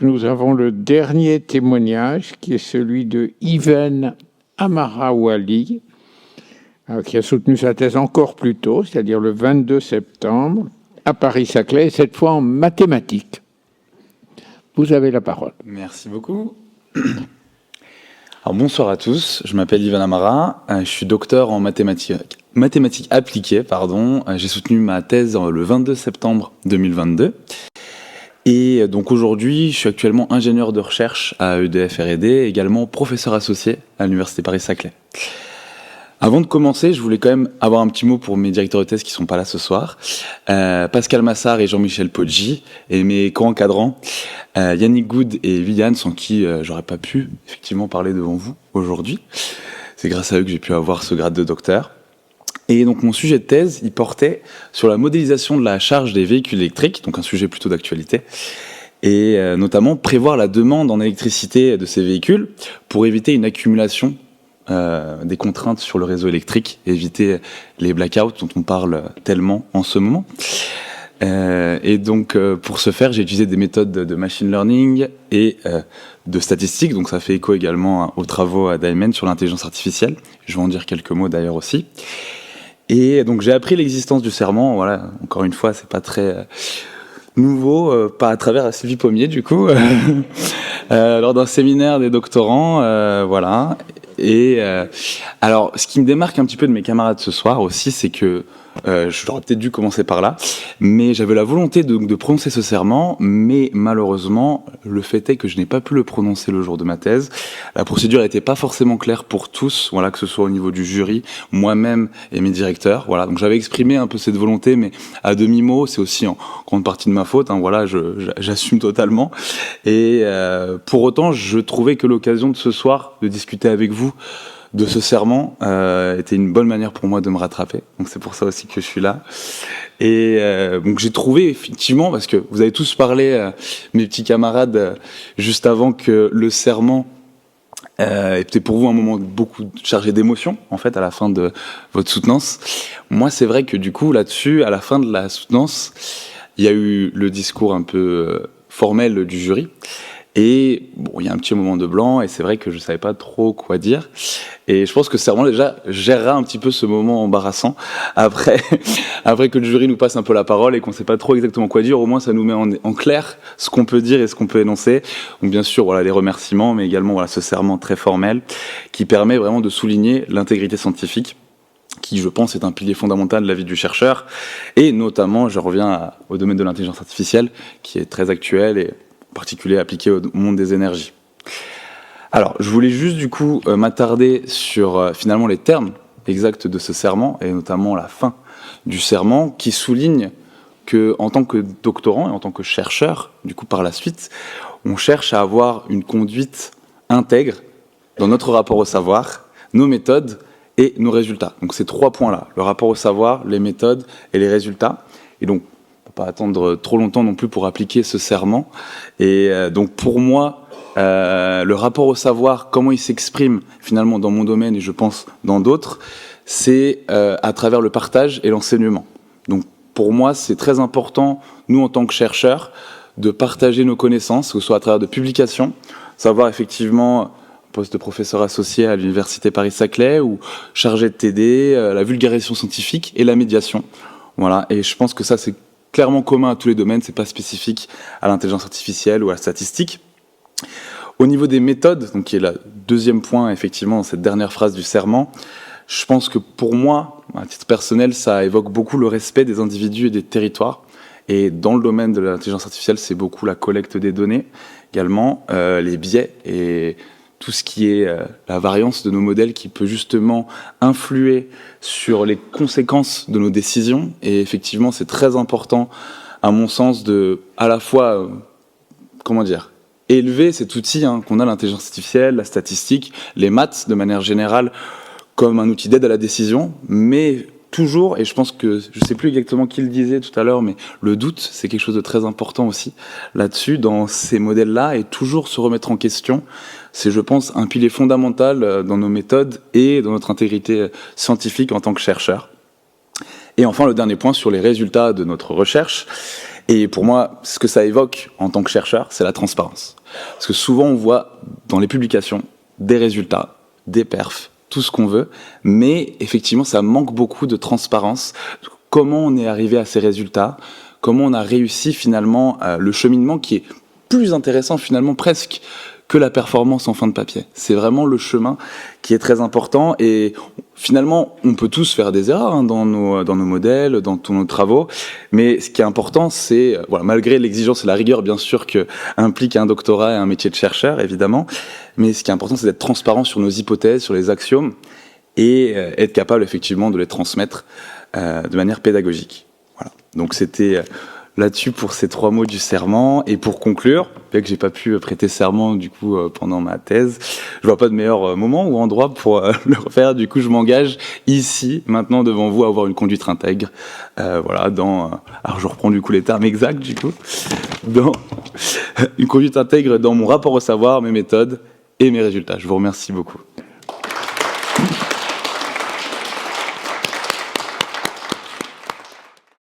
Nous avons le dernier témoignage qui est celui de Iven Amarawali, qui a soutenu sa thèse encore plus tôt, c'est-à-dire le 22 septembre, à Paris-Saclay, et cette fois en mathématiques. Vous avez la parole. Merci beaucoup. Alors, bonsoir à tous, je m'appelle Ivan Amara, je suis docteur en mathématiques appliquées. J'ai soutenu ma thèse le 22 septembre 2022. Et donc aujourd'hui, je suis actuellement ingénieur de recherche à EDF R&D, également professeur associé à l'Université Paris-Saclay. Avant de commencer, je voulais quand même avoir un petit mot pour mes directeurs de thèse qui sont pas là ce soir. Pascal Massard et Jean-Michel Poggi, et mes co-encadrants, Yannick Goud et Viviane, sans qui j'aurais pas pu effectivement parler devant vous aujourd'hui. C'est grâce à eux que j'ai pu avoir ce grade de docteur. Et donc mon sujet de thèse, il portait sur la modélisation de la charge des véhicules électriques, donc un sujet plutôt d'actualité, et notamment prévoir la demande en électricité de ces véhicules pour éviter une accumulation des contraintes sur le réseau électrique, éviter les blackouts dont on parle tellement en ce moment. Et donc pour ce faire, j'ai utilisé des méthodes de machine learning et de statistiques, donc ça fait écho également aux travaux d'Aymen sur l'intelligence artificielle. Je vais en dire quelques mots d'ailleurs aussi. Et donc j'ai appris l'existence du serment, voilà, encore une fois, c'est pas très nouveau, pas à travers Sylvie Pommier du coup, lors d'un séminaire des doctorants, voilà. Et alors, ce qui me démarque un petit peu de mes camarades ce soir aussi, c'est que j'aurais peut-être dû commencer par là, mais j'avais la volonté de prononcer ce serment, mais malheureusement, le fait est que je n'ai pas pu le prononcer le jour de ma thèse. La procédure n'était pas forcément claire pour tous, voilà, que ce soit au niveau du jury, moi-même et mes directeurs, voilà. Donc j'avais exprimé un peu cette volonté, mais à demi-mot, c'est aussi en grande partie de ma faute, hein, voilà, j'assume totalement. Et pour autant, je trouvais que l'occasion de ce soir de discuter avec vous de ce serment était une bonne manière pour moi de me rattraper. Donc c'est pour ça aussi que je suis là. Et donc j'ai trouvé effectivement, parce que vous avez tous parlé, mes petits camarades, juste avant, que le serment était pour vous un moment beaucoup chargé d'émotions, en fait, à la fin de votre soutenance. Moi, c'est vrai que du coup, là-dessus, à la fin de la soutenance, il y a eu le discours un peu formel du jury. Et bon, il y a un petit moment de blanc, et c'est vrai que je savais pas trop quoi dire. Et je pense que Serment déjà gérera un petit peu ce moment embarrassant après que le jury nous passe un peu la parole et qu'on sait pas trop exactement quoi dire. Au moins, ça nous met en clair ce qu'on peut dire et ce qu'on peut énoncer. Donc bien sûr, voilà, les remerciements, mais également voilà ce serment très formel qui permet vraiment de souligner l'intégrité scientifique, qui, je pense, est un pilier fondamental de la vie du chercheur. Et notamment, je reviens au domaine de l'intelligence artificielle, qui est très actuel et en particulier appliqué au monde des énergies. Alors, je voulais juste du coup m'attarder sur finalement les termes exacts de ce serment, et notamment la fin du serment, qui souligne que, en tant que doctorant et en tant que chercheur, du coup par la suite, on cherche à avoir une conduite intègre dans notre rapport au savoir, nos méthodes et nos résultats. Donc ces trois points-là, le rapport au savoir, les méthodes et les résultats. Et donc, pas attendre trop longtemps non plus pour appliquer ce serment. Et donc pour moi, le rapport au savoir, comment il s'exprime finalement dans mon domaine et je pense dans d'autres, c'est à travers le partage et l'enseignement. Donc pour moi, c'est très important, nous en tant que chercheurs, de partager nos connaissances, que ce soit à travers de publications, savoir effectivement poste de professeur associé à l'Université Paris-Saclay ou chargé de TD, la vulgarisation scientifique et la médiation. Voilà, et je pense que ça c'est clairement commun à tous les domaines, c'est pas spécifique à l'intelligence artificielle ou à la statistique. Au niveau des méthodes, donc qui est le deuxième point effectivement dans cette dernière phrase du serment, je pense que pour moi, à titre personnel, ça évoque beaucoup le respect des individus et des territoires. Et dans le domaine de l'intelligence artificielle, c'est beaucoup la collecte des données, également les biais et tout ce qui est la variance de nos modèles qui peut justement influer sur les conséquences de nos décisions. Et effectivement, c'est très important, à mon sens, de à la fois, élever cet outil qu'on a, l'intelligence artificielle, la statistique, les maths de manière générale, comme un outil d'aide à la décision, mais toujours, et je pense que, je ne sais plus exactement qui le disait tout à l'heure, mais le doute, c'est quelque chose de très important aussi là-dessus, dans ces modèles-là, et toujours se remettre en question. C'est, je pense, un pilier fondamental dans nos méthodes et dans notre intégrité scientifique en tant que chercheur. Et enfin, le dernier point sur les résultats de notre recherche. Et pour moi, ce que ça évoque en tant que chercheur, c'est la transparence. Parce que souvent, on voit dans les publications des résultats, des perfs, tout ce qu'on veut, mais effectivement, ça manque beaucoup de transparence. Comment on est arrivé à ces résultats, comment on a réussi finalement le cheminement qui est plus intéressant finalement presque que la performance en fin de papier. C'est vraiment le chemin qui est très important et finalement, on peut tous faire des erreurs dans nos modèles, dans tous nos travaux, mais ce qui est important, c'est, voilà, malgré l'exigence et la rigueur bien sûr que implique un doctorat et un métier de chercheur, évidemment, mais ce qui est important, c'est d'être transparent sur nos hypothèses, sur les axiomes et être capable effectivement de les transmettre de manière pédagogique. Voilà. Donc c'était là-dessus pour ces 3 mots du serment. Et pour conclure, bien que j'ai pas pu prêter serment du coup pendant ma thèse, je vois pas de meilleur moment ou endroit pour le refaire. Du coup, je m'engage ici, maintenant devant vous, à avoir une conduite intègre. Voilà, alors je reprends du coup les termes exacts du coup, dans une conduite intègre dans mon rapport au savoir, mes méthodes et mes résultats. Je vous remercie beaucoup.